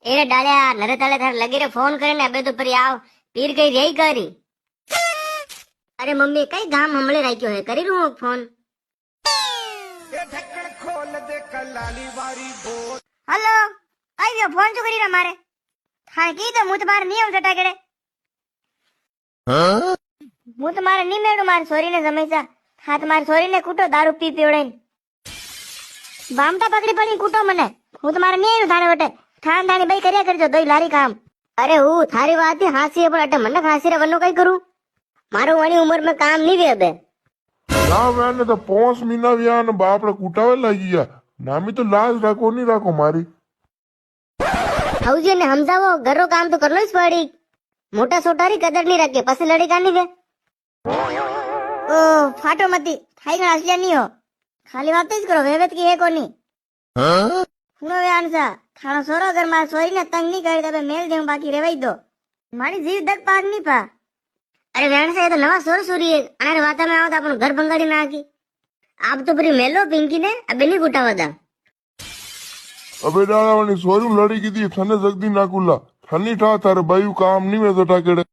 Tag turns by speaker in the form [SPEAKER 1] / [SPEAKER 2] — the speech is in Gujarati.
[SPEAKER 1] એને ડાળ્યા નરે તાલે થાર લગી રે ફોન કરીને અબે તો પરી આવ પીર કઈ રહી કરી. અરે મમ્મી કઈ ગામ હમણે રાખ્યો હે કરી હું ફોન. હલો કઈ ગયો ફોન શું કરી મારે હા કીધું હું તમારે નિયમ જટા કેડે હું તમારે નહીં મેળું મારી છોરીને જમેસા હા તમારી છોરીને કૂટો દારૂ પી પીવડાઈને બામટા પકડી પડી કૂટો મને હું તમારે નહીં આવ્યું થાણે વટે થાણ થાણી ભાઈ કર્યા કરજો દોઈ લારી કામ. અરે હું થારી વાત હાસી પણ અટે મને હાસી રે વનો કઈ કરું મારું વાણી ઉંમર માં કામ નહીં વે બે
[SPEAKER 2] ના વેને તો 5 મહિના વ્યા ને બાપડે કુટાવે લાગી ગયા નામી તો લાજ રાખો નહીં રાખો મારી.
[SPEAKER 1] હવજી ને સમજાવો ઘરનો કામ તો કરલો જ પડી મોટા સોટારી કદર નહીં રાખે પછી લડી કાની વે ઓ ફાટો મતી થાય ગણ આસલિયા નહીં હો ખાલી વાત જ કરો વેવેત કી હે કોની હું હવે આનસા થાણો સોરો ઘર માં સોરીને તંગ નહીં કરી દે મેલ દેવું બાકી રેવાઈ દો મારી જીવ દક પાક નહીં પા. અરે વેણસા એ તો નવા સોર સોરી અનારે વાતા માં આવતા આપણું ઘર ભંગાડી નાખી આપ તો પરી મેલો પિંકી ને અબે નહીં ગુટાવા દા.
[SPEAKER 2] અબે ડાળાવાળી સોરી લડી કીધી થને જગદી નાકુલા થની ઠા તારે બાયું કામ નહીં વે તો ટાકેડે